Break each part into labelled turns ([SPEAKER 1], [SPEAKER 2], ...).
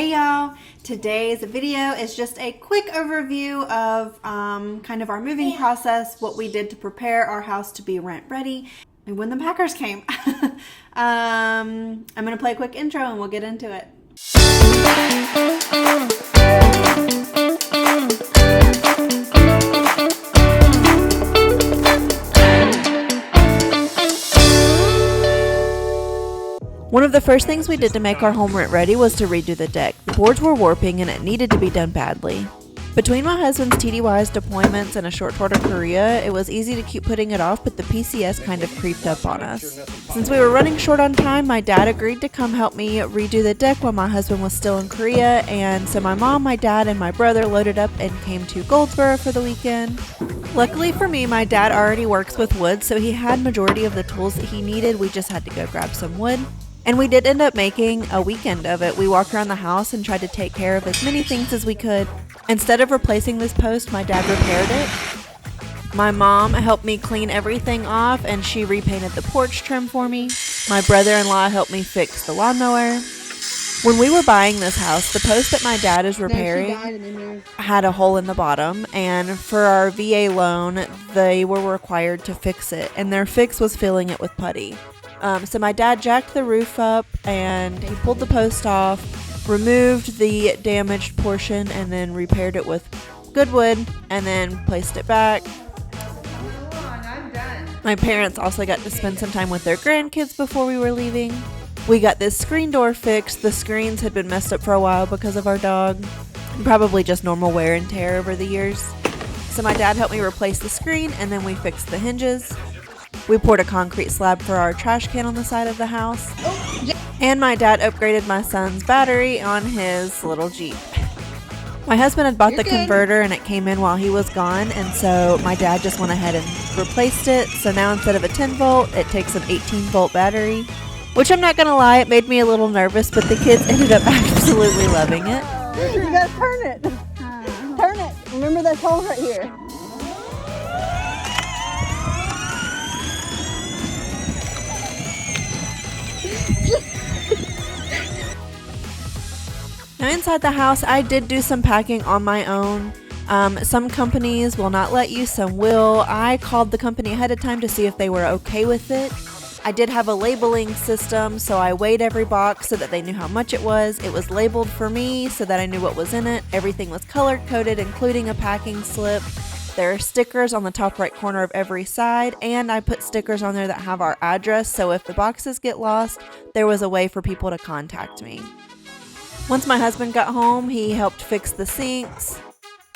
[SPEAKER 1] Hey y'all, today's video is just a quick overview of kind of our moving process, what we did to prepare our house to be rent ready, and when the packers came. I'm going to play a quick intro and we'll get into it. One of the first things we did to make our home rent ready was to redo the deck. The boards were warping and it needed to be done badly. Between my husband's TDY's deployments and a short tour to Korea, it was easy to keep putting it off, but the PCS kind of creeped up on us. Since we were running short on time, my dad agreed to come help me redo the deck while my husband was still in Korea, and so my mom, my dad, and my brother loaded up and came to Goldsboro for the weekend. Luckily for me, my dad already works with wood, so he had majority of the tools that he needed. We just had to go grab some wood. And we did end up making a weekend of it. We walked around the house and tried to take care of as many things as we could. Instead of replacing this post, my dad repaired it. My mom helped me clean everything off and she repainted the porch trim for me. My brother-in-law helped me fix the lawnmower. When we were buying this house, the post that my dad is repairing had a hole in the bottom, and for our VA loan, they were required to fix it, and their fix was filling it with putty. So my dad jacked the roof up and he pulled the post off, removed the damaged portion, and then repaired it with good wood and then placed it back. My parents also got to spend some time with their grandkids before we were leaving. We got this screen door fixed. The screens had been messed up for a while because of our dog, probably just normal wear and tear over the years. So my dad helped me replace the screen and then we fixed the hinges. We poured a concrete slab for our trash can on the side of the house. And my dad upgraded my son's battery on his little Jeep. My husband had bought the converter and it came in while he was gone, and so my dad just went ahead and replaced it. So now instead of a 10 volt, it takes an 18 volt battery, which I'm not gonna lie, it made me a little nervous, but the kids ended up absolutely loving it.
[SPEAKER 2] You gotta turn it. Turn it. Remember that hole right here.
[SPEAKER 1] Now inside the house, I did do some packing on my own. Some companies will not let you, some will. I called the company ahead of time to see if they were okay with it. I did have a labeling system, so I weighed every box so that they knew how much it was. It was labeled for me so that I knew what was in it. Everything was color coded, including a packing slip. There are stickers on the top right corner of every side, and I put stickers on there that have our address, so if the boxes get lost, there was a way for people to contact me. Once my husband got home, he helped fix the sinks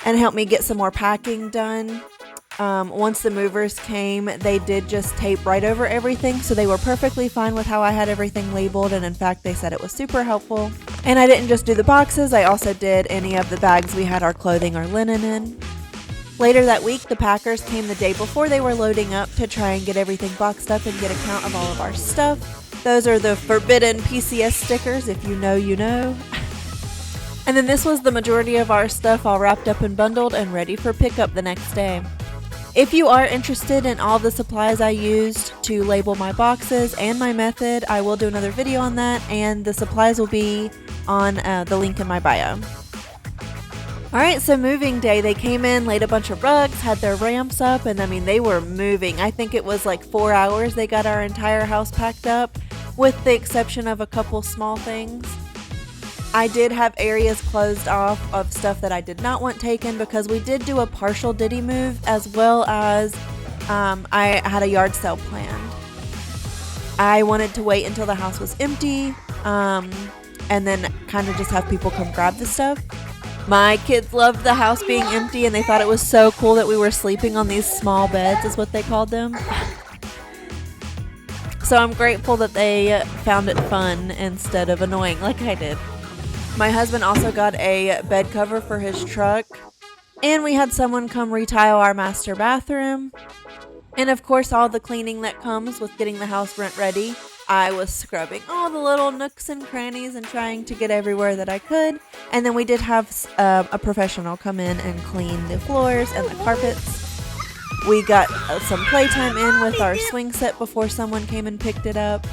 [SPEAKER 1] and helped me get some more packing done. Once the movers came, they did just tape right over everything, so they were perfectly fine with how I had everything labeled, and in fact, they said it was super helpful. And I didn't just do the boxes, I also did any of the bags we had our clothing or linen in. Later that week, the packers came the day before they were loading up to try and get everything boxed up and get a count of all of our stuff. Those are the forbidden PCS stickers, if you know, you know. And then this was the majority of our stuff all wrapped up and bundled and ready for pickup the next day. If you are interested in all the supplies I used to label my boxes and my method, I will do another video on that, and the supplies will be on the link in my bio. Alright, so moving day, they came in, laid a bunch of rugs, had their ramps up, and I mean, they were moving. I think it was like 4 hours they got our entire house packed up, with the exception of a couple small things. I did have areas closed off of stuff that I did not want taken because we did do a partial Diddy move, as well as I had a yard sale planned. I wanted to wait until the house was empty and then kind of just have people come grab the stuff. My kids loved the house being empty and they thought it was so cool that we were sleeping on these small beds, is what they called them. So I'm grateful that they found it fun instead of annoying like I did. My husband also got a bed cover for his truck, and we had someone come retile our master bathroom. And of course, all the cleaning that comes with getting the house rent ready. I was scrubbing all the little nooks and crannies and trying to get everywhere that I could. And then we did have a professional come in and clean the floors and the carpets. We got some playtime in with our swing set before someone came and picked it up.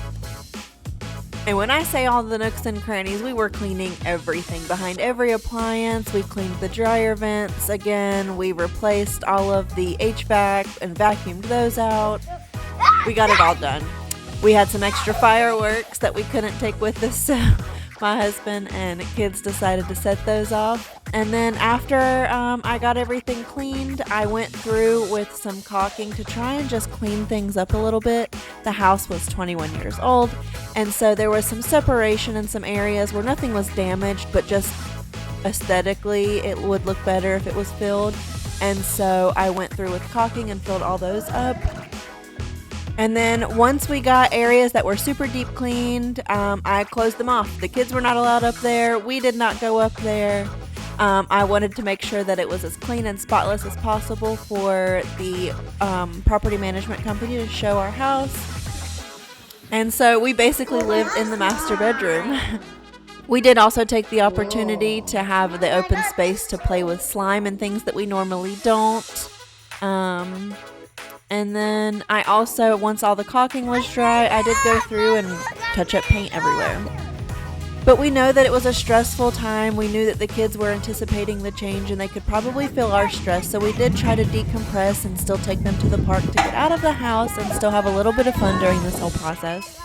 [SPEAKER 1] And when I say all the nooks and crannies, we were cleaning everything. Behind every appliance, we cleaned the dryer vents again. We replaced all of the HVAC and vacuumed those out. We got it all done. We had some extra fireworks that we couldn't take with us, so my husband and kids decided to set those off. And then after I got everything cleaned, I went through with some caulking to try and just clean things up a little bit. The house was 21 years old, and so there was some separation in some areas where nothing was damaged, but just aesthetically it would look better if it was filled. And so I went through with caulking and filled all those up. And then once we got areas that were super deep cleaned, I closed them off. The kids were not allowed up there. We did not go up there. I wanted to make sure that it was as clean and spotless as possible for the property management company to show our house. And so we basically lived in the master bedroom. We did also take the opportunity to have the open space to play with slime and things that we normally don't. And then I also, once all the caulking was dry, I did go through and touch up paint everywhere. But we know that it was a stressful time. We knew that the kids were anticipating the change and they could probably feel our stress. So we did try to decompress and still take them to the park to get out of the house and still have a little bit of fun during this whole process.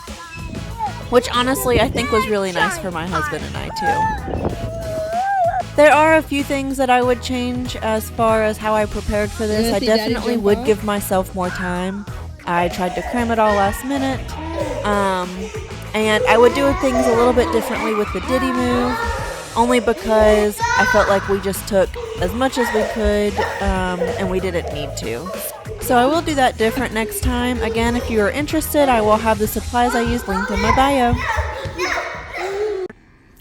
[SPEAKER 1] Which honestly I think was really nice for my husband and I too. There are a few things that I would change as far as how I prepared for this. I definitely would give myself more time. I tried to cram it all last minute. And I would do things a little bit differently with the Diddy move, only because I felt like we just took as much as we could, and we didn't need to. So I will do that different next time. Again, if you are interested, I will have the supplies I used linked in my bio.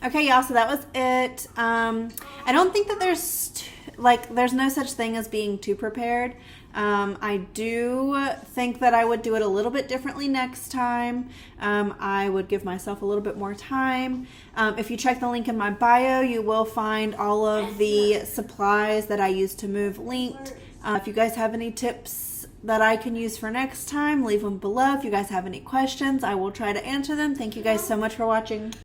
[SPEAKER 1] Okay, y'all, so that was it. I don't think that there's no such thing as being too prepared. I do think that I would do it a little bit differently next time. I would give myself a little bit more time. If you check the link in my bio, you will find all of the supplies that I used to move linked. If you guys have any tips that I can use for next time, leave them below. If you guys have any questions, I will try to answer them. Thank you guys so much for watching.